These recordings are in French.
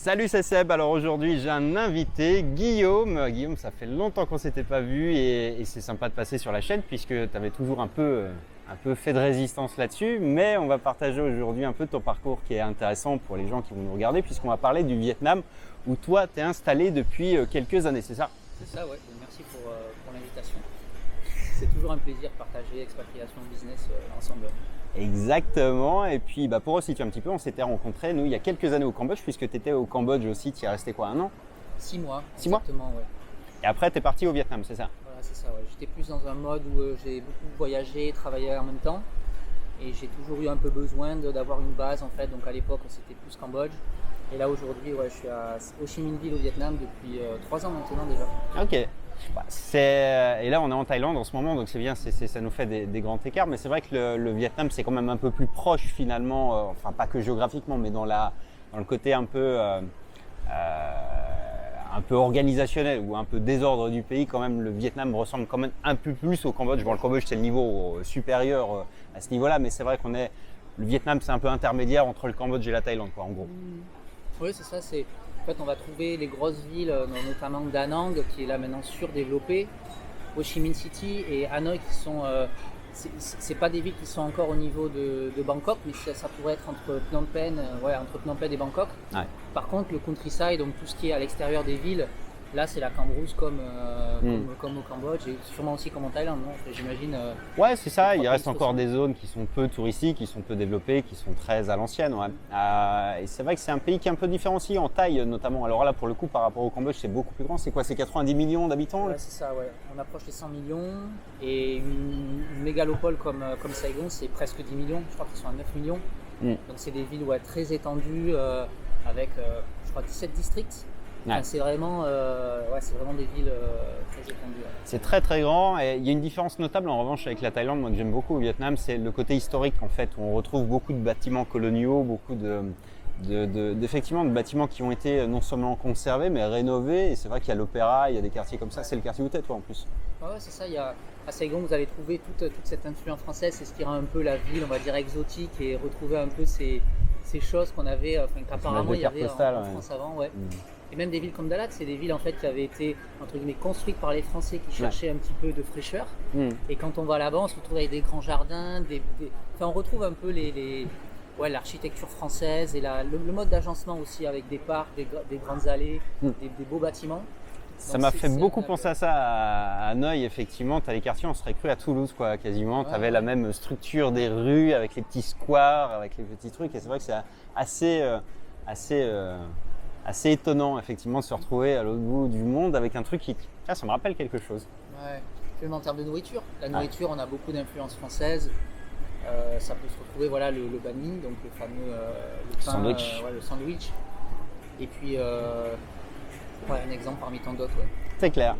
Salut, c'est Seb. Alors aujourd'hui, j'ai un invité, Guillaume. Guillaume, ça fait longtemps qu'on s'était pas vu et c'est sympa de passer sur la chaîne puisque tu avais toujours un peu fait de résistance là-dessus. Mais on va partager aujourd'hui un peu ton parcours qui est intéressant pour les gens qui vont nous regarder puisqu'on va parler du Vietnam où toi, tu es installé depuis quelques années, c'est ça? C'est ça, ouais. Merci pour l'invitation. C'est toujours un plaisir de partager expatriation business ensemble. Exactement. Et puis, pour resituer un petit peu, on s'était rencontrés, nous, il y a quelques années au Cambodge, puisque tu étais au Cambodge aussi, tu y es resté quoi, un an? 6 mois. 6 mois? Exactement, ouais. Et après, tu es parti au Vietnam, c'est ça? Voilà, c'est ça, ouais. J'étais plus dans un mode où j'ai beaucoup voyagé, travaillé en même temps. Et j'ai toujours eu un peu besoin d'avoir une base, en fait. Donc à l'époque, c'était plus Cambodge. Et là, aujourd'hui, ouais, je suis à Ho Chi Minh Ville au Vietnam depuis 3 ans maintenant déjà. Ok. Et là, on est en Thaïlande en ce moment, donc c'est bien, ça nous fait des grands écarts. Mais c'est vrai que le Vietnam, c'est quand même un peu plus proche finalement, enfin pas que géographiquement, mais dans le côté un peu organisationnel ou un peu désordre du pays. Quand même, le Vietnam ressemble quand même un peu plus au Cambodge. Bon, le Cambodge, c'est le niveau supérieur à ce niveau-là, mais c'est vrai le Vietnam, c'est un peu intermédiaire entre le Cambodge et la Thaïlande, quoi, en gros. Oui, c'est ça. En fait, on va trouver les grosses villes, notamment Da Nang, qui est là maintenant surdéveloppée, Ho Chi Minh City et Hanoi, qui sont. C'est pas des villes qui sont encore au niveau de Bangkok, mais ça pourrait être entre Phnom Penh, entre Phnom Penh et Bangkok. Ouais. Par contre, le countryside, donc tout ce qui est à l'extérieur des villes, là, c'est la cambrousse comme au Cambodge et sûrement aussi comme en Thaïlande, non? J'imagine. Ouais, c'est ça. Il reste encore aussi. des zones qui sont peu touristiques, qui sont peu développées, qui sont très à l'ancienne. Ouais. Et c'est vrai que c'est un pays qui est un peu différent aussi en taille, notamment. Alors là, pour le coup, par rapport au Cambodge, c'est beaucoup plus grand. C'est quoi? C'est 90 millions d'habitants? Ouais, c'est ça, ouais. On approche les 100 millions et une mégalopole comme Saigon, c'est presque 10 millions. Je crois qu'ils sont à 9 millions. Donc c'est des villes très étendues avec, je crois, 17 districts. Enfin, Ouais. c'est vraiment des villes très étendues. Ouais. C'est très très grand et il y a une différence notable en revanche avec la Thaïlande, moi que j'aime beaucoup au Vietnam, c'est le côté historique en fait, où on retrouve beaucoup de bâtiments coloniaux, beaucoup effectivement de bâtiments qui ont été non seulement conservés mais rénovés, et c'est vrai qu'il y a l'opéra, il y a des quartiers comme ça, c'est le quartier où t'es toi en plus. Ouais, c'est ça. À Saigon, vous allez trouver toute cette influence française, c'est ce qui rend un peu la ville, on va dire, exotique et retrouver un peu ces choses qu'on avait, qu'apparemment il y avait en France avant. Ouais. Et même des villes comme Dalat, c'est des villes en fait qui avaient été entre guillemets construites par les Français qui cherchaient un petit peu de fraîcheur. Et quand on va là-bas, on se retrouve avec des grands jardins, on retrouve un peu l'architecture française et le mode d'agencement aussi avec des parcs, des grandes allées, des beaux bâtiments. Ça m'a fait beaucoup penser à ça à Hanoï, effectivement. Tu as les quartiers, on serait cru à Toulouse, quoi, quasiment. Tu avais la même structure des rues avec les petits squares, avec les petits trucs. Et c'est vrai que c'est assez étonnant, effectivement, de se retrouver à l'autre bout du monde avec un truc ça me rappelle quelque chose. Ouais, même en termes de nourriture. La nourriture, on a beaucoup d'influence française. Ça peut se retrouver, le banh mi, donc le fameux le pain, sandwich. Le sandwich. Et puis, un exemple parmi tant d'autres. Ouais. C'est clair.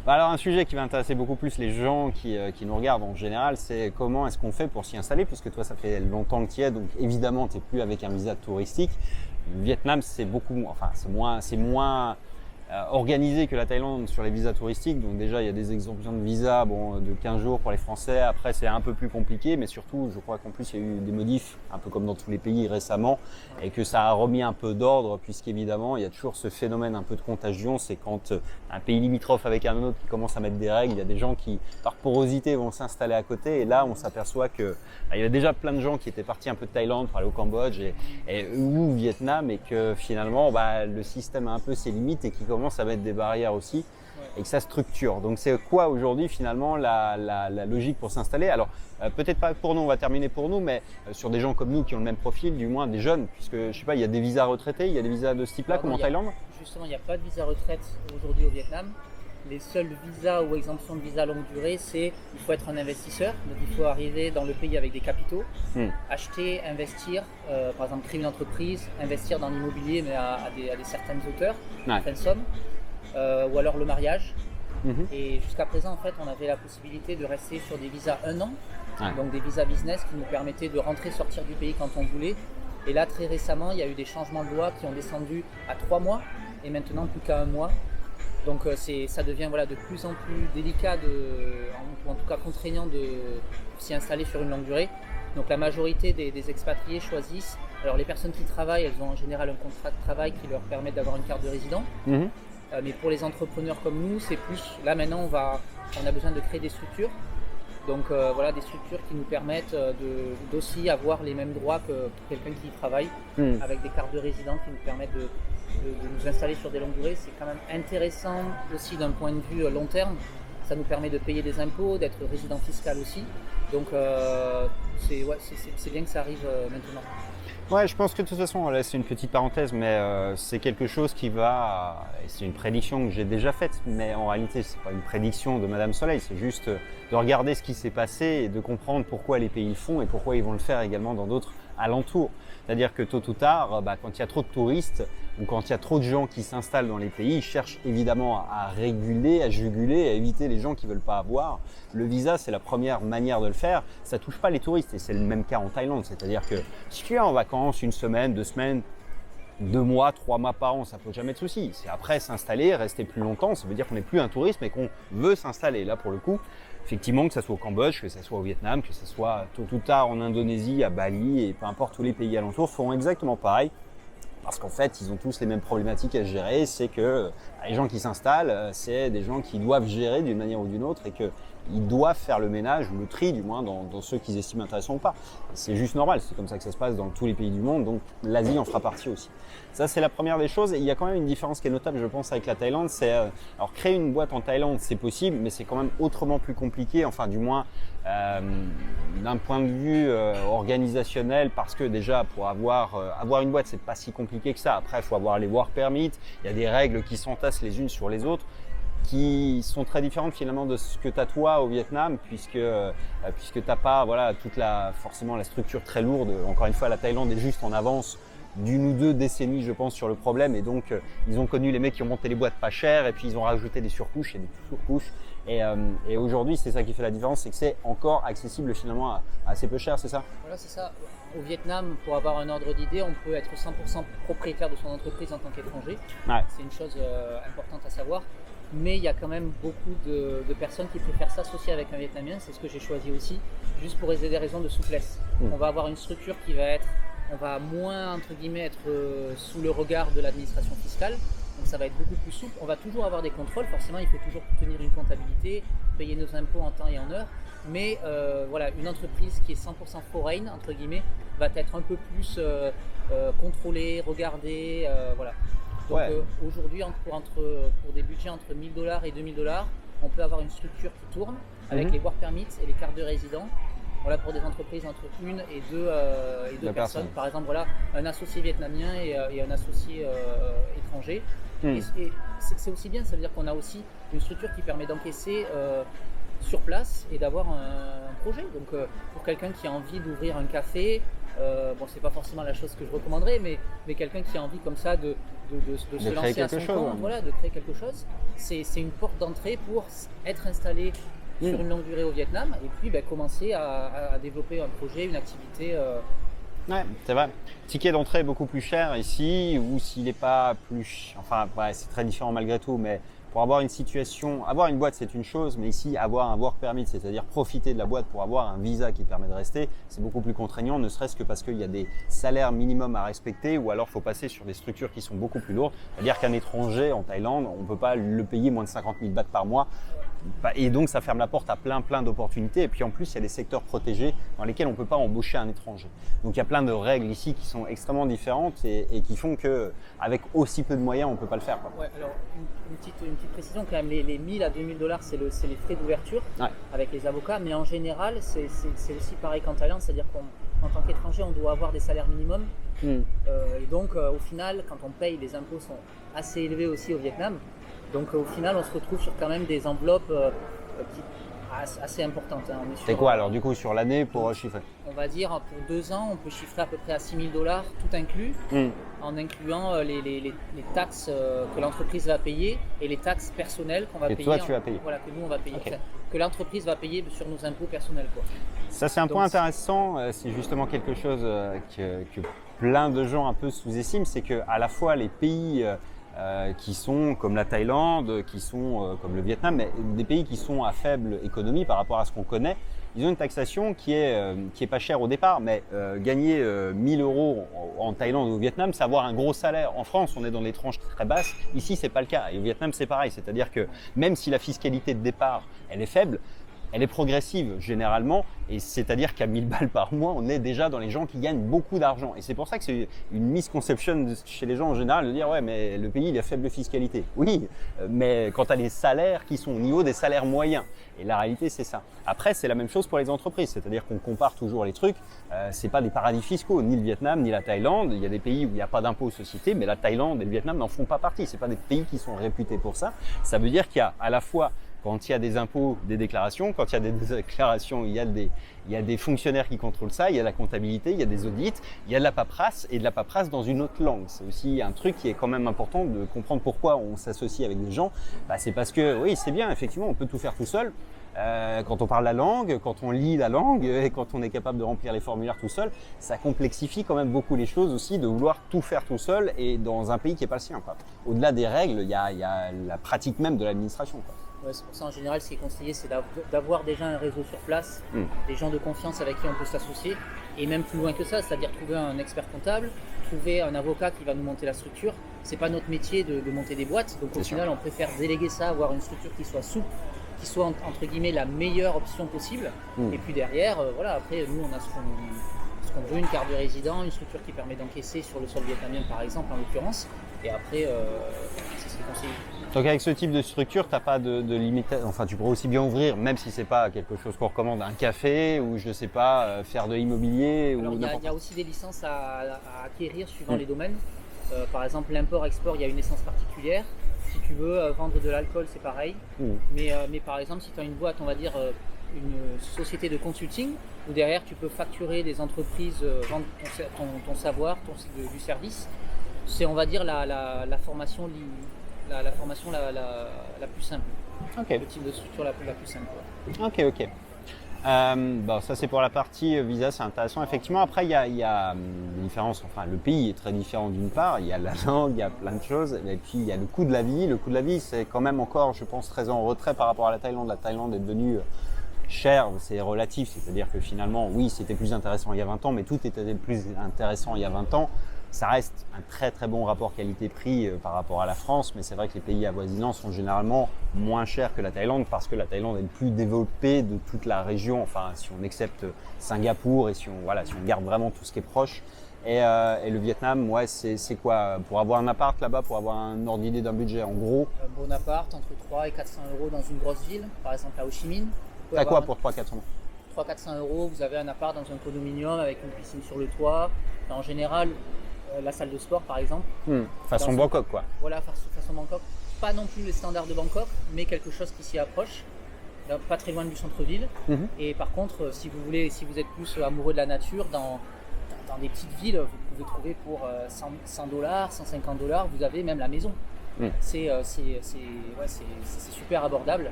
Alors un sujet qui va intéresser beaucoup plus les gens qui nous regardent en général, c'est comment est-ce qu'on fait pour s'y installer, puisque toi ça fait longtemps que tu y es, donc évidemment tu n'es plus avec un visa touristique. Le Vietnam c'est moins organisé que la Thaïlande sur les visas touristiques, donc déjà il y a des exemptions de visas de 15 jours pour les Français, après c'est un peu plus compliqué, mais surtout je crois qu'en plus il y a eu des modifs, un peu comme dans tous les pays récemment, et que ça a remis un peu d'ordre, puisqu'évidemment il y a toujours ce phénomène un peu de contagion, c'est quand un pays limitrophe avec un autre qui commence à mettre des règles, il y a des gens qui par porosité vont s'installer à côté, et là on s'aperçoit que il y avait déjà plein de gens qui étaient partis un peu de Thaïlande pour aller au Cambodge ou au Vietnam, et que finalement le système a un peu ses limites et qui commence à mettre des barrières aussi, et que ça structure. Donc c'est quoi aujourd'hui finalement la logique pour s'installer? Alors peut-être pas pour nous, on va terminer pour nous, mais sur des gens comme nous qui ont le même profil, du moins des jeunes, puisque je sais pas, il y a des visas retraités, il y a des visas de ce type-là comme en Thaïlande? Justement, il n'y a pas de visa retraite aujourd'hui au Vietnam. Les seuls visas ou exemptions de visa longue durée, c'est il faut être un investisseur, donc il faut arriver dans le pays avec des capitaux, acheter, investir, par exemple créer une entreprise, investir dans l'immobilier mais à des certaines hauteurs, certaines sommes, ou alors le mariage. Et jusqu'à présent en fait on avait la possibilité de rester sur des visas 1 an, donc des visas business qui nous permettaient de rentrer sortir du pays quand on voulait. Et là très récemment il y a eu des changements de loi qui ont descendu à 3 mois et maintenant plus qu'à 1 mois. Donc ça devient de plus en plus délicat, ou en tout cas contraignant de s'y installer sur une longue durée. Donc la majorité des expatriés choisissent Alors les personnes qui travaillent, elles ont en général un contrat de travail qui leur permet d'avoir une carte de résident. Mais pour les entrepreneurs comme nous, c'est plus, là maintenant on a besoin de créer des structures. Donc voilà, des structures qui nous permettent d'aussi avoir les mêmes droits que quelqu'un qui y travaille, avec des cartes de résident qui nous permettent de nous installer sur des longues durées. C'est quand même intéressant aussi d'un point de vue long terme. Ça nous permet de payer des impôts, d'être résident fiscal aussi. Donc c'est bien que ça arrive maintenant. Ouais, je pense que de toute façon, là c'est une petite parenthèse, mais c'est quelque chose qui va, c'est une prédiction que j'ai déjà faite, mais en réalité c'est pas une prédiction de Madame Soleil, c'est juste de regarder ce qui s'est passé et de comprendre pourquoi les pays le font et pourquoi ils vont le faire également dans d'autres alentours. C'est-à-dire que tôt ou tard, quand il y a trop de touristes ou quand il y a trop de gens qui s'installent dans les pays, ils cherchent évidemment à réguler, à juguler, à éviter les gens qui ne veulent pas avoir. Le visa, c'est la première manière de le faire. Ça ne touche pas les touristes et c'est le même cas en Thaïlande. C'est-à-dire que si tu es en vacances 1 semaine, 2 semaines, 2 mois, 3 mois par an, ça ne pose jamais de souci. C'est après s'installer, rester plus longtemps, ça veut dire qu'on n'est plus un touriste mais qu'on veut s'installer. Là, pour le coup, effectivement, que ce soit au Cambodge, que ce soit au Vietnam, que ce soit tôt ou tard en Indonésie, à Bali et peu importe tous les pays alentours feront exactement pareil. Parce qu'en fait, ils ont tous les mêmes problématiques à gérer. C'est que les gens qui s'installent, c'est des gens qui doivent gérer d'une manière ou d'une autre et qu'ils doivent faire le ménage ou le tri du moins dans ceux qu'ils estiment intéressants ou pas. C'est juste normal, c'est comme ça que ça se passe dans tous les pays du monde, donc l'Asie en fera partie aussi. Ça, c'est la première des choses. Et il y a quand même une différence qui est notable, je pense, avec la Thaïlande. C'est alors créer une boîte en Thaïlande, c'est possible, mais c'est quand même autrement plus compliqué. Enfin, du moins d'un point de vue organisationnel, parce que déjà pour avoir une boîte, c'est pas si compliqué que ça. Après, il faut avoir les work permits. Il y a des règles qui s'entassent les unes sur les autres, qui sont très différentes finalement de ce que tu as toi au Vietnam, puisque tu n'as pas forcément la structure très lourde. Encore une fois, la Thaïlande est juste en avance d'1 ou 2 décennies, je pense, sur le problème. Et donc, ils ont connu les mecs qui ont monté les boîtes pas chères et puis ils ont rajouté des surcouches et des surcouches. Et aujourd'hui, c'est ça qui fait la différence, c'est que c'est encore accessible finalement à assez peu cher, c'est ça? Voilà, c'est ça. Au Vietnam, pour avoir un ordre d'idée, on peut être 100% propriétaire de son entreprise en tant qu'étranger. Ouais. C'est une chose importante à savoir. Mais il y a quand même beaucoup de personnes qui préfèrent s'associer avec un Vietnamien. C'est ce que j'ai choisi aussi, juste pour des raisons de souplesse. On va avoir une structure qui va être, on va moins, entre guillemets, être sous le regard de l'administration fiscale. Donc ça va être beaucoup plus souple. On va toujours avoir des contrôles. Forcément, il faut toujours tenir une comptabilité, payer nos impôts en temps et en heure. Mais voilà, une entreprise qui est 100% foreign, entre guillemets, va être un peu plus contrôlée, regardée. Voilà. Donc aujourd'hui, pour des budgets entre $1000 et $2000, on peut avoir une structure qui tourne avec les work permits et les cartes de résident. Voilà, pour des entreprises entre 1 et 2 personnes. Par exemple, voilà, un associé vietnamien et un associé étranger. Et c'est aussi bien, ça veut dire qu'on a aussi une structure qui permet d'encaisser sur place et d'avoir un projet. Donc pour quelqu'un qui a envie d'ouvrir un café, bon, c'est pas forcément la chose que je recommanderais, mais quelqu'un qui a envie comme ça de se lancer à son compte, voilà, de créer quelque chose, c'est une porte d'entrée pour être installé sur une longue durée au Vietnam et puis commencer à développer un projet, une activité. Ouais, c'est vrai. Ticket d'entrée est beaucoup plus cher ici, ou s'il n'est pas plus... Enfin, ouais, c'est très différent malgré tout, mais pour avoir une situation... Avoir une boîte, c'est une chose, mais ici, avoir un work permit, c'est-à-dire profiter de la boîte pour avoir un visa qui permet de rester, c'est beaucoup plus contraignant, ne serait-ce que parce qu'il y a des salaires minimums à respecter, ou alors il faut passer sur des structures qui sont beaucoup plus lourdes. C'est-à-dire qu'un étranger en Thaïlande, on ne peut pas le payer moins de 50 000 bahts par mois. Et donc, ça ferme la porte à plein d'opportunités. Et puis, en plus, il y a des secteurs protégés dans lesquels on ne peut pas embaucher un étranger. Donc, il y a plein de règles ici qui sont extrêmement différentes et qui font qu'avec aussi peu de moyens, on ne peut pas le faire. Ouais, alors, une petite précision quand même. Les $1000 à $2000, c'est les frais d'ouverture avec les avocats. Mais en général, c'est aussi pareil qu'en Thaïlande. C'est-à-dire qu'en tant qu'étranger, on doit avoir des salaires minimums. Et donc, au final, quand on paye, les impôts sont assez élevés aussi au Vietnam. Donc au final, on se retrouve sur quand même des enveloppes assez importantes. C'est quoi alors du coup sur l'année pour chiffrer? On va dire pour 2 ans, on peut chiffrer à peu près à $6000 tout inclus, en incluant les taxes que l'entreprise va payer et les taxes personnelles qu'on va payer. Et toi, tu vas payer. Voilà, que nous on va payer. Okay. Que l'entreprise va payer sur nos impôts personnels, quoi. Ça c'est un point intéressant. C'est justement quelque chose que plein de gens un peu sous-estiment, c'est que à la fois les pays qui sont comme la Thaïlande, qui sont comme le Vietnam, mais des pays qui sont à faible économie par rapport à ce qu'on connaît. Ils ont une taxation qui est pas chère au départ, mais gagner 1000 € en Thaïlande ou au Vietnam, c'est avoir un gros salaire. En France, on est dans des tranches très basses. Ici, c'est pas le cas. Et au Vietnam, c'est pareil. C'est-à-dire que même si la fiscalité de départ, elle est faible, elle est progressive généralement, et c'est-à-dire qu'à 1000 balles par mois, on est déjà dans les gens qui gagnent beaucoup d'argent. Et c'est pour ça que c'est une misconception chez les gens en général de dire ouais, mais le pays il a faible fiscalité. Oui, mais quand tu as les salaires qui sont au niveau des salaires moyens, et la réalité c'est ça. Après c'est la même chose pour les entreprises, c'est-à-dire qu'on compare toujours les trucs. C'est pas des paradis fiscaux, ni le Vietnam ni la Thaïlande. Il y a des pays où il n'y a pas d'impôt aux sociétés, mais la Thaïlande et le Vietnam n'en font pas partie. C'est pas des pays qui sont réputés pour ça. Ça veut dire qu'il y a à la fois quand il y a des impôts, des déclarations. Quand il y a des déclarations, il y a des fonctionnaires qui contrôlent ça. Il y a la comptabilité, il y a des audits, il y a de la paperasse et de la paperasse dans une autre langue. C'est aussi un truc qui est quand même important de comprendre pourquoi on s'associe avec des gens. C'est parce que oui, c'est bien, effectivement, on peut tout faire tout seul. Quand on parle la langue, quand on lit la langue et quand on est capable de remplir les formulaires tout seul, ça complexifie quand même beaucoup les choses aussi de vouloir tout faire tout seul et dans un pays qui n'est pas le sien. Au-delà des règles, il y a la pratique même de l'administration. Ouais, c'est pour ça en général, ce qui est conseillé, c'est d'avoir déjà un réseau sur place, des gens de confiance avec qui on peut s'associer, et même plus loin que ça, c'est-à-dire trouver un expert comptable, trouver un avocat qui va nous monter la structure. C'est pas notre métier de monter des boîtes, donc au final, on préfère déléguer ça, avoir une structure qui soit souple, qui soit entre guillemets la meilleure option possible. Et puis derrière, voilà, après nous on a ce qu'on veut, une carte de résident, une structure qui permet d'encaisser sur le sol vietnamien par exemple en l'occurrence. Et après, c'est ce qui est conseillé. Donc avec ce type de structure, tu n'as pas de limite. Enfin, tu pourrais aussi bien ouvrir, même si c'est pas quelque chose qu'on recommande, un café ou je sais pas, faire de l'immobilier. Alors, il y a aussi des licences à acquérir suivant les domaines. Par exemple, l'import-export, il y a une licence particulière. Si tu veux vendre de l'alcool, c'est pareil. Mais par exemple, si tu as une boîte, on va dire une société de consulting, où derrière tu peux facturer des entreprises, vendre ton savoir, du service, c'est on va dire la formation la formation la plus simple. Okay. Le type de structure la plus simple. Ok. Ça c'est pour la partie visa, c'est intéressant. Effectivement, après il y a des différences. Enfin, le pays est très différent d'une part. Il y a la langue, il y a plein de choses. Et puis il y a le coût de la vie. Le coût de la vie, c'est quand même encore, je pense, très en retrait par rapport à la Thaïlande. La Thaïlande est devenue cher, c'est relatif. C'est-à-dire que finalement, oui, c'était plus intéressant il y a 20 ans, mais tout était plus intéressant il y a 20 ans. Ça reste un très très bon rapport qualité-prix par rapport à la France, mais c'est vrai que les pays avoisinants sont généralement moins chers que la Thaïlande parce que la Thaïlande est le plus développée de toute la région, enfin si on accepte Singapour et si on garde vraiment tout ce qui est proche. Et le Vietnam, ouais, c'est quoi? Pour avoir un appart là-bas, pour avoir un ordre d'idée d'un budget, en gros? Un bon appart, entre 3 et 400 € dans une grosse ville, par exemple à Ho Chi Minh. T'as quoi pour 300-400 €? 300-400 €, vous avez un appart dans un condominium avec une piscine sur le toit. Enfin, en général, la salle de sport par exemple. Façon Bangkok quoi. Voilà, façon Bangkok. Pas non plus les standards de Bangkok, mais quelque chose qui s'y approche. Pas très loin du centre-ville. Et par contre, si vous êtes plus amoureux de la nature, dans des petites villes, vous pouvez trouver pour 100 $, 150 $, vous avez même la maison. C'est super abordable.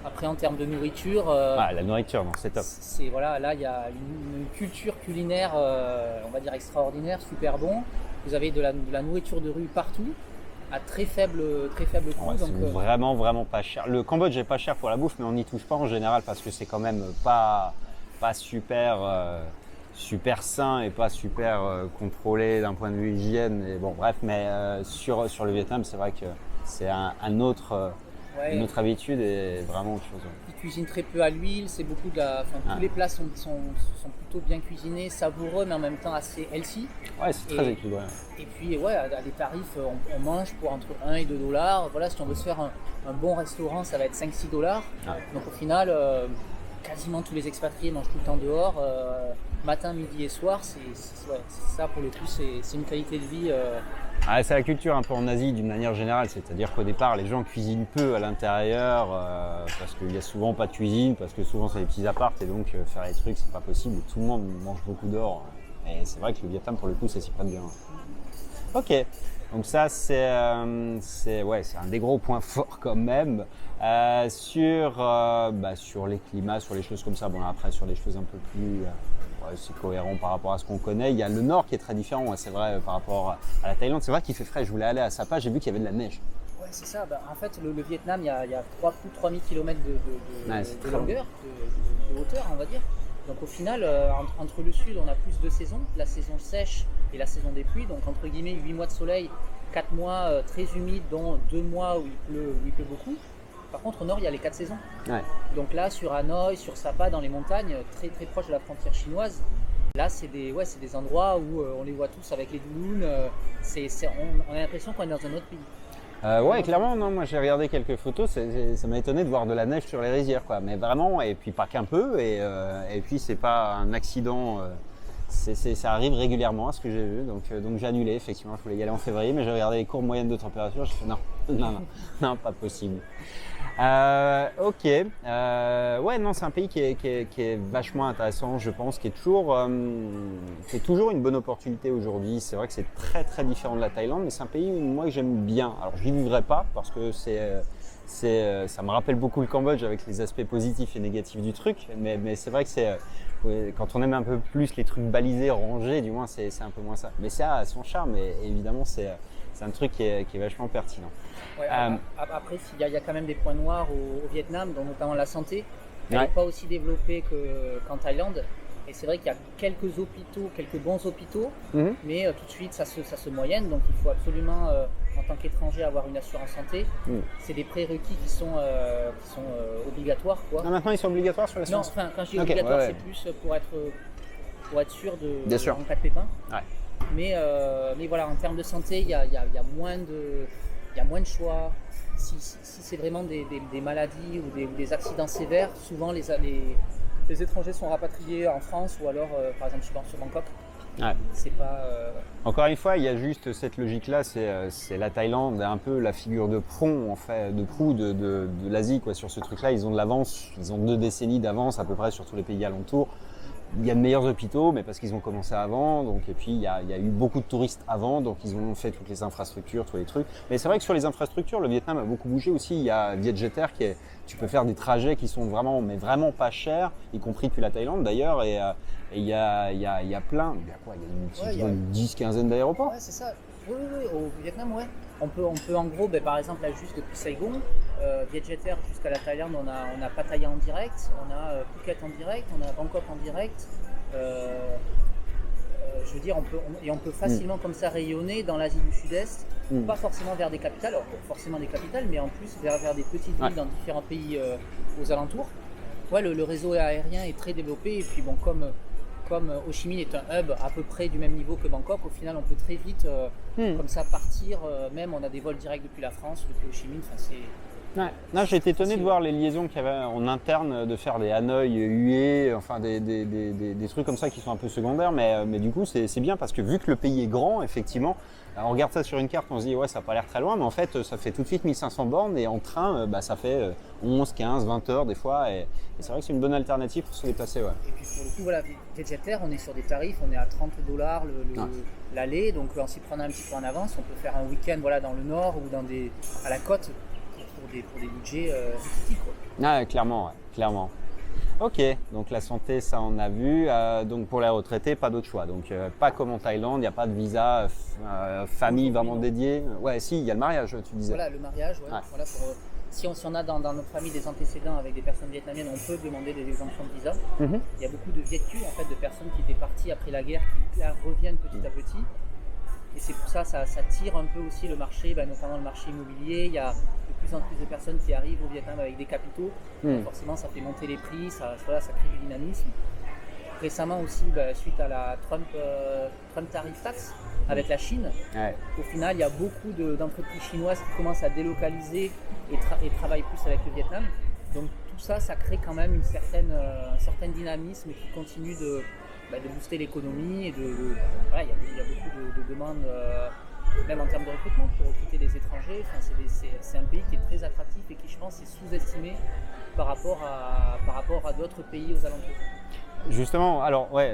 Après, en termes de nourriture, la nourriture, non, c'est top. Là, il y a une culture culinaire, on va dire extraordinaire, super bon. Vous avez de la nourriture de rue partout, à très faible coût. Ouais, c'est vraiment pas cher. Le Cambodge est pas cher pour la bouffe, mais on n'y touche pas en général parce que c'est quand même pas super sain et pas super contrôlé d'un point de vue hygiène. Et bon, bref, mais sur le Vietnam, c'est vrai que c'est une autre habitude et vraiment autre chose. Ils cuisinent très peu à l'huile, c'est beaucoup tous les plats sont plutôt bien cuisinés, savoureux, mais en même temps assez healthy. Ouais, c'est très équilibré. Et puis, à des tarifs, on mange pour entre 1 et 2 $. Voilà, si on veut se faire un bon restaurant, ça va être 5-6 $. Donc au final, quasiment tous les expatriés mangent tout le temps dehors, matin, midi et soir. C'est ça pour le coup, c'est une qualité de vie. C'est la culture un peu en Asie d'une manière générale, c'est-à-dire qu'au départ les gens cuisinent peu à l'intérieur parce qu'il n'y a souvent pas de cuisine, parce que souvent c'est des petits apparts et donc faire les trucs c'est pas possible, tout le monde mange beaucoup dehors. Et c'est vrai que le Vietnam pour le coup ça s'y prête bien. Ok, donc ça c'est un des gros points forts quand même. Sur les climats, sur les choses comme ça, bon après sur les choses un peu plus ouais, c'est cohérent par rapport à ce qu'on connaît. Il y a le nord qui est très différent, ouais, c'est vrai, par rapport à la Thaïlande. C'est vrai qu'il fait frais. Je voulais aller à Sapa, j'ai vu qu'il y avait de la neige. Ouais, c'est ça. En fait, le Vietnam, il y a plus de 3000 km de longueur, de hauteur, on va dire. Donc au final, entre le sud, on a plus de saisons, la saison sèche et la saison des pluies. Donc entre guillemets, 8 mois de soleil, 4 mois très humides, dont 2 mois où il pleut beaucoup. Par contre, au nord, il y a les 4 saisons. Ouais. Donc là, sur Hanoï, sur Sapa, dans les montagnes, très très proche de la frontière chinoise, là, c'est des endroits où on les voit tous avec les doulous. On a l'impression qu'on est dans un autre pays. Ouais, clairement, non, moi j'ai regardé quelques photos, ça m'a étonné de voir de la neige sur les rizières, quoi. Mais vraiment, et puis pas qu'un peu, et puis c'est pas un accident, ça arrive régulièrement à ce que j'ai vu, donc j'ai annulé, effectivement, je voulais y aller en février, mais j'ai regardé les courbes moyennes de température, j'ai fait non, pas possible. Ok, ouais, non, c'est un pays qui est vachement intéressant, je pense, qui est toujours une bonne opportunité aujourd'hui. C'est vrai que c'est très très différent de la Thaïlande, mais c'est un pays moi que j'aime bien. Alors je n'y vivrai pas parce que ça me rappelle beaucoup le Cambodge avec les aspects positifs et négatifs du truc, mais c'est vrai que quand on aime un peu plus les trucs balisés, rangés, du moins c'est un peu moins ça. Mais ça a son charme et évidemment c'est un truc qui est vachement pertinent. Ouais, après, il y a quand même des points noirs au Vietnam, dont notamment la santé. Elle n'est pas aussi développée qu'en Thaïlande. Et c'est vrai qu'il y a quelques bons hôpitaux, mais tout de suite ça se moyenne. Donc il faut absolument, en tant qu'étranger, avoir une assurance santé. C'est des prérequis qui sont obligatoires, quoi. Ah, maintenant ils sont obligatoires sur l'assurance? Non, quand je dis obligatoire, c'est plus pour être sûr en cas de pépin. Ouais. Mais voilà, en termes de santé, il y a moins de choix. Si c'est vraiment des maladies ou des accidents sévères, souvent les étrangers sont rapatriés en France ou alors par exemple sur Bangkok. Ouais. C'est pas. Encore une fois, il y a juste cette logique-là, c'est la Thaïlande, un peu la figure de proue en fait, de proue de l'Asie, quoi. Sur ce truc-là, ils ont de l'avance, ils ont 2 décennies d'avance à peu près sur tous les pays alentours. Il y a de meilleurs hôpitaux, mais parce qu'ils ont commencé avant, donc, et puis il y a eu beaucoup de touristes avant, donc ils ont fait toutes les infrastructures, tous les trucs. Mais c'est vrai que sur les infrastructures, le Vietnam a beaucoup bougé aussi. Il y a Vietjet Air tu peux faire des trajets qui sont vraiment pas chers, y compris depuis la Thaïlande d'ailleurs, et il y a plein, il y a une 10-15 d'aéroports. Ouais, c'est ça. Oui, au Vietnam, ouais. On peut en gros, par exemple, là, juste depuis Saigon, Vietjet Air jusqu'à la Thaïlande, on a Pattaya en direct, on a Phuket en direct, on a Bangkok en direct. Je veux dire, on peut facilement comme ça rayonner dans l'Asie du Sud-Est, pas forcément vers des capitales, alors forcément des capitales, mais en plus vers des petites villes dans différents pays aux alentours. Ouais, le réseau aérien est très développé, et puis bon, comme Ho Chi Minh est un hub à peu près du même niveau que Bangkok, au final on peut très vite comme ça partir, même on a des vols directs depuis la France, depuis Ho Chi Minh, Ouais. Non, j'ai été étonné de voir les liaisons qu'il y avait en interne, de faire des Hanoï, Hue, enfin des trucs comme ça qui sont un peu secondaires, mais du coup c'est bien parce que vu que le pays est grand, effectivement, on regarde ça sur une carte, on se dit ouais ça n'a pas l'air très loin, mais en fait ça fait tout de suite 1500 bornes et en train ça fait 11, 15, 20 heures des fois et c'est vrai que c'est une bonne alternative pour se déplacer. Ouais. Et puis pour le coup, voilà, Vietjet Air, on est sur des tarifs, on est à $30 l'aller, donc en s'y prenant un petit peu en avance, on peut faire un week-end dans le nord ou à la côte. Pour des budgets critiques. Ah, clairement. Ok, donc la santé, ça on a vu. Donc pour les retraités, pas d'autre choix. Donc pas comme en Thaïlande, il n'y a pas de visa famille vraiment dédié. Ouais, si, il y a le mariage, tu disais. Voilà, le mariage. Ouais. Voilà, si on a dans notre famille des antécédents avec des personnes vietnamiennes, on peut demander des exemptions de visa. Il y a beaucoup de Viet-Cu, en fait, de personnes qui étaient parties après la guerre, qui là, reviennent petit à petit. Et c'est pour ça tire un peu aussi le marché, notamment le marché immobilier. Il y a de plus en plus de personnes qui arrivent au Vietnam avec des capitaux. Donc forcément, ça fait monter les prix, ça crée du dynamisme. Récemment aussi, suite à la Trump tariff tax avec la Chine, au final, il y a beaucoup d'entreprises chinoises qui commencent à délocaliser et travaillent plus avec le Vietnam. Donc tout ça crée quand même un certain dynamisme qui continue de booster l'économie et il y a beaucoup de demandes, même en termes de recrutement, pour recruter des étrangers. Enfin, c'est un pays qui est très attractif et qui, je pense, est sous-estimé par rapport à d'autres pays aux alentours. Justement, alors moi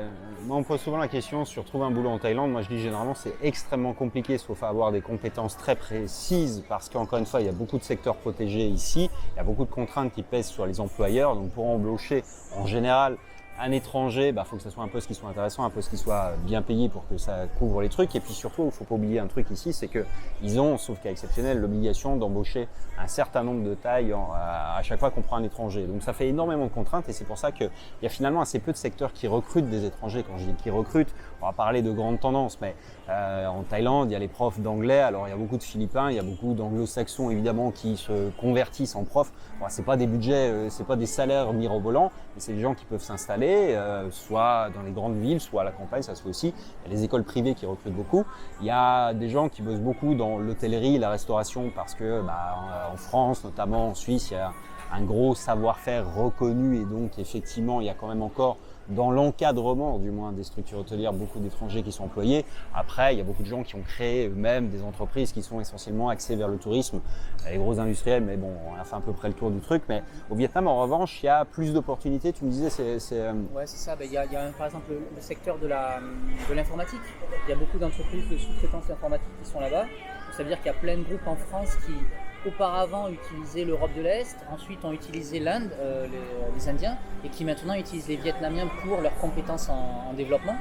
on me pose souvent la question sur trouver un boulot en Thaïlande. Moi je dis généralement c'est extrêmement compliqué sauf à avoir des compétences très précises parce qu'encore une fois il y a beaucoup de secteurs protégés ici, il y a beaucoup de contraintes qui pèsent sur les employeurs. Donc pour embaucher en général, un étranger, faut que ça soit un poste qui soit intéressant, un poste qui soit bien payé pour que ça couvre les trucs. Et puis surtout, il ne faut pas oublier un truc ici, c'est qu'ils ont, sauf cas exceptionnel, l'obligation d'embaucher un certain nombre de tailles à chaque fois qu'on prend un étranger. Donc ça fait énormément de contraintes et c'est pour ça qu'il y a finalement assez peu de secteurs qui recrutent des étrangers. Quand je dis qui recrutent, on va parler de grandes tendances, mais en Thaïlande, il y a les profs d'anglais, alors il y a beaucoup de Philippins, il y a beaucoup d'anglo-saxons évidemment qui se convertissent en profs. C'est pas des budgets, c'est pas des salaires mirobolants, mais c'est des gens qui peuvent s'installer soit dans les grandes villes, soit à la campagne, ça se fait aussi. Il y a les écoles privées qui recrutent beaucoup. Il y a des gens qui bossent beaucoup dans l'hôtellerie, la restauration, parce que en France, notamment en Suisse, il y a un gros savoir-faire reconnu et donc effectivement, il y a quand même encore dans l'encadrement du moins des structures hôtelières, beaucoup d'étrangers qui sont employés. Après, il y a beaucoup de gens qui ont créé eux-mêmes des entreprises qui sont essentiellement axées vers le tourisme, les gros industriels, mais bon, on a fait à peu près le tour du truc. Mais au Vietnam, en revanche, il y a plus d'opportunités. Tu me disais, Ouais, c'est ça. Il y a par exemple le secteur de l'informatique. Il y a beaucoup d'entreprises de sous-traitance informatique qui sont là-bas. Ça veut dire qu'il y a plein de groupes en France qui auparavant utilisaient l'Europe de l'Est, ensuite ont utilisé l'Inde, les Indiens, et qui maintenant utilisent les Vietnamiens pour leurs compétences en développement.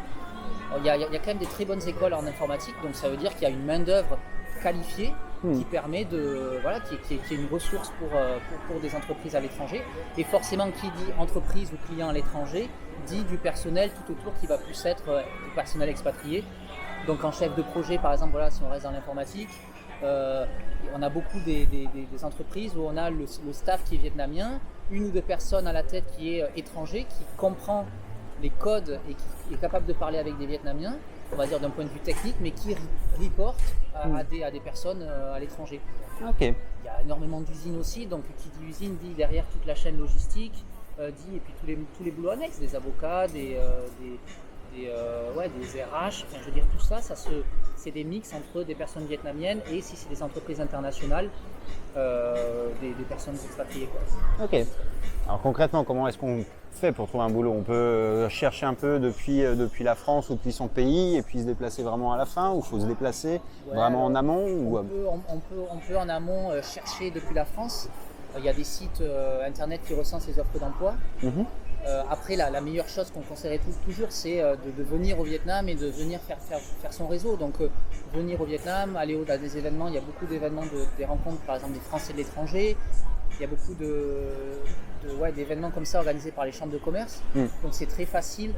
Il y a quand même des très bonnes écoles en informatique, donc ça veut dire qu'il y a une main-d'œuvre qualifiée qui permet qui est une ressource pour des entreprises à l'étranger. Et forcément, qui dit entreprise ou client à l'étranger, dit du personnel tout autour qui va plus être du personnel expatrié. Donc en chef de projet, par exemple, si on reste dans l'informatique, on a beaucoup des entreprises où on a le staff qui est vietnamien, une ou deux personnes à la tête qui est étranger, qui comprend les codes et qui est capable de parler avec des Vietnamiens, on va dire d'un point de vue technique, mais qui reporte à des personnes à l'étranger. Okay. Il y a énormément d'usines aussi, donc qui dit usine dit derrière toute la chaîne logistique, et puis tous les boulots annexes, des avocats, des RH, je veux dire tout ça, c'est des mix entre des personnes vietnamiennes et si c'est des entreprises internationales, des personnes expatriées. Ok. Alors concrètement, comment est-ce qu'on fait pour trouver un boulot? On peut chercher un peu depuis la France ou depuis son pays et puis se déplacer vraiment à la fin, ou il faut se déplacer vraiment en amont on peut en amont chercher depuis la France. Il y a des sites internet qui recensent les offres d'emploi. Après, la meilleure chose qu'on conseillerait toujours, c'est de venir au Vietnam et de venir faire son réseau. Donc, venir au Vietnam, aller à des événements. Il y a beaucoup d'événements, des rencontres, par exemple, des Français de l'étranger. Il y a beaucoup d'événements comme ça organisés par les chambres de commerce. Donc, c'est très facile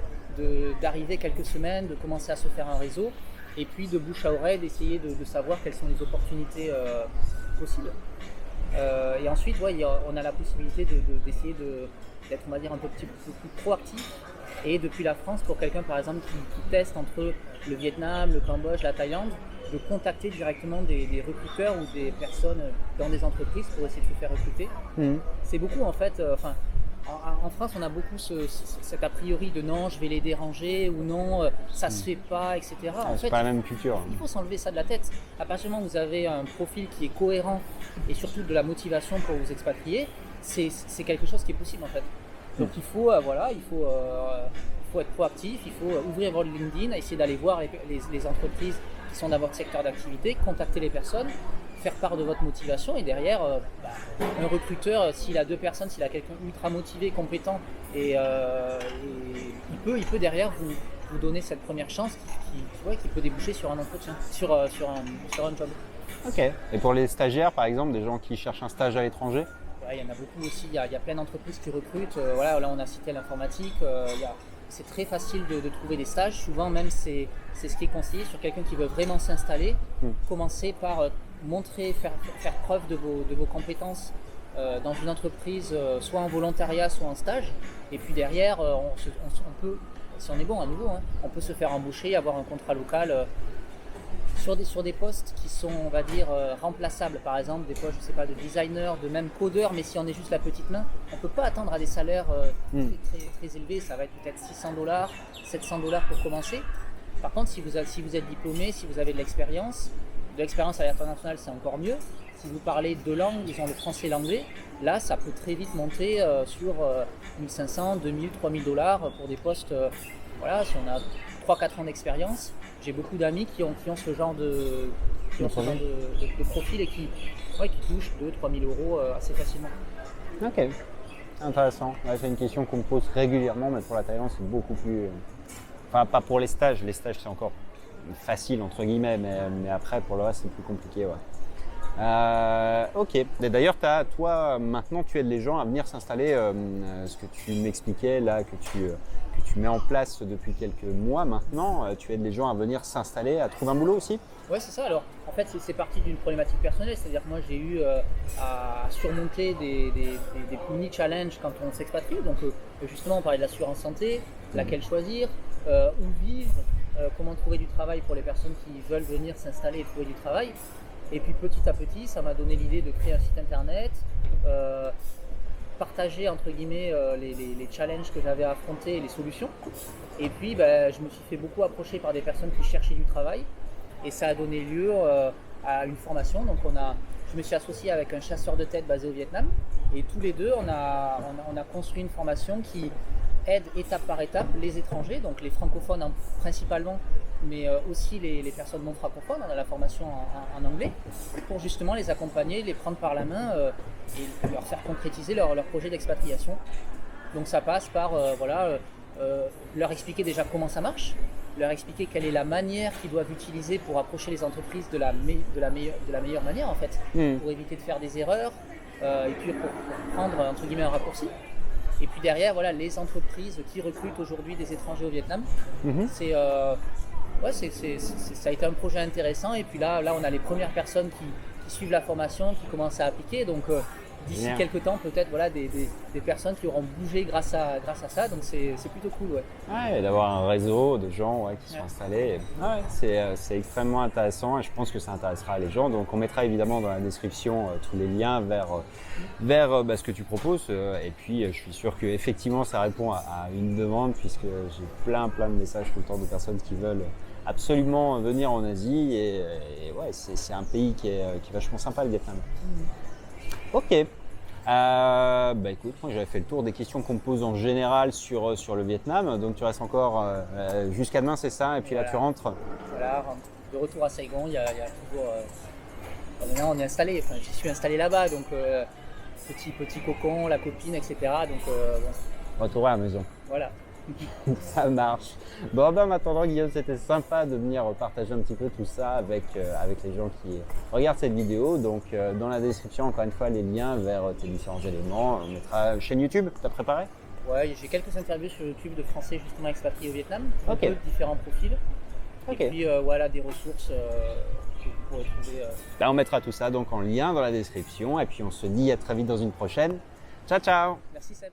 d'arriver quelques semaines, de commencer à se faire un réseau. Et puis, de bouche à oreille, d'essayer de savoir quelles sont les opportunités possibles. Et ensuite, on a la possibilité d'essayer d'être, on va dire, un peu plus proactif. Et depuis la France, pour quelqu'un par exemple qui teste entre le Vietnam, le Cambodge, la Thaïlande, de contacter directement des recruteurs ou des personnes dans des entreprises pour essayer de se faire recruter. C'est beaucoup en fait, en France on a beaucoup cet a priori de non, je vais les déranger ou non, ça se fait pas, etc. En c'est fait, pas la même culture. Il faut s'enlever ça de la tête. À partir du moment où vous avez un profil qui est cohérent et surtout de la motivation pour vous expatrier, c'est quelque chose qui est possible en fait. Donc il faut être proactif, il faut ouvrir votre LinkedIn, essayer d'aller voir les entreprises qui sont dans votre secteur d'activité, contacter les personnes, faire part de votre motivation et derrière, un recruteur, s'il a deux personnes, s'il a quelqu'un ultra motivé, compétent, et il peut derrière vous donner cette première chance qui peut déboucher sur un entretien, sur un job. Ok. Et pour les stagiaires par exemple, des gens qui cherchent un stage à l'étranger? Il y en a beaucoup aussi, il y a plein d'entreprises qui recrutent, là on a cité l'informatique, c'est très facile de trouver des stages, souvent même c'est ce qui est conseillé sur quelqu'un qui veut vraiment s'installer, commencer par faire preuve de vos compétences dans une entreprise, soit en volontariat, soit en stage, et puis derrière on peut, si on est bon à nouveau, on peut se faire embaucher, avoir un contrat local, sur des postes qui sont, on va dire, remplaçables, par exemple des postes, je sais pas, de designer, de même codeur, mais si on est juste la petite main, on ne peut pas attendre à des salaires très, très élevés, ça va être peut-être $600, $700 pour commencer. Par contre, si vous êtes diplômé, si vous avez de l'expérience à l'international, c'est encore mieux. Si vous parlez deux langues, ils ont le français et l'anglais, là ça peut très vite monter sur $1 500, $2 000, $3 000 pour des postes, si on a 3-4 ans d'expérience. J'ai beaucoup d'amis qui ont ce genre de profil et qui touchent 2-3 000 euros assez facilement. Ok. intéressant. Ouais, c'est une question qu'on me pose régulièrement, mais pour la Thaïlande, c'est beaucoup plus. Enfin, pas pour les stages. Les stages, c'est encore facile, entre guillemets, mais après, pour le reste, c'est plus compliqué. Ouais. Ok. Et d'ailleurs, toi, maintenant, tu aides les gens à venir s'installer. Ce que tu m'expliquais là, que tu mets en place depuis quelques mois maintenant, tu aides les gens à venir s'installer, à trouver un boulot aussi? Ouais, c'est ça. Alors, en fait, c'est parti d'une problématique personnelle. C'est-à-dire que moi, j'ai eu à surmonter des mini-challenges quand on s'expatrie. Donc, justement, on parlait de l'assurance santé, laquelle choisir, où vivre, comment trouver du travail pour les personnes qui veulent venir s'installer et trouver du travail. Et puis, petit à petit, ça m'a donné l'idée de créer un site internet, partager, entre guillemets, les challenges que j'avais à affronter et les solutions. Et puis, je me suis fait beaucoup approcher par des personnes qui cherchaient du travail. Et ça a donné lieu à une formation. Donc je me suis associé avec un chasseur de tête basé au Vietnam. Et tous les deux, on a construit une formation qui aide étape par étape les étrangers, donc les francophones principalement, mais aussi les personnes non francophones. On a la formation en anglais pour justement les accompagner, les prendre par la main et leur faire concrétiser leur projet d'expatriation. Donc ça passe par leur expliquer déjà comment ça marche, leur expliquer quelle est la manière qu'ils doivent utiliser pour approcher les entreprises de la meilleure manière en fait, pour éviter de faire des erreurs et puis pour prendre entre guillemets un raccourci. Et puis derrière, voilà, les entreprises qui recrutent aujourd'hui des étrangers au Vietnam, ça a été un projet intéressant. Et puis là on a les premières personnes qui suivent la formation, qui commencent à appliquer. Donc d'ici quelques temps, peut-être des personnes qui auront bougé grâce à ça. Donc c'est plutôt cool. Ouais, d'avoir un réseau de gens qui sont installés. C'est extrêmement intéressant et je pense que ça intéressera les gens. Donc on mettra évidemment dans la description tous les liens vers ce que tu proposes. Et puis je suis sûr qu'effectivement ça répond à une demande puisque j'ai plein de messages tout le temps de personnes qui veulent absolument venir en Asie. Et ouais, c'est un pays qui est vachement sympa, le Vietnam. Ok. Écoute, moi j'avais fait le tour des questions qu'on me pose en général sur le Vietnam. Donc tu restes encore jusqu'à demain, c'est ça? Et puis là tu rentres? Voilà, de retour à Saigon, il y a toujours. Maintenant on est installé, enfin j'y suis installé là-bas, donc petit cocon, la copine, etc. Donc Retour à la maison. Voilà. Ça marche. Bon, en attendant, Guillaume, c'était sympa de venir partager un petit peu tout ça avec les gens qui regardent cette vidéo. Donc, dans la description, encore une fois, les liens vers tes différents éléments. On mettra une chaîne YouTube. T'as préparé? Ouais, j'ai quelques interviews sur YouTube de Français justement expatriés au Vietnam. Ok. Différents profils. Ok. Et puis, voilà, des ressources que vous pourrez trouver. On mettra tout ça donc en lien dans la description. Et puis, on se dit à très vite dans une prochaine. Ciao, ciao! Merci Seb.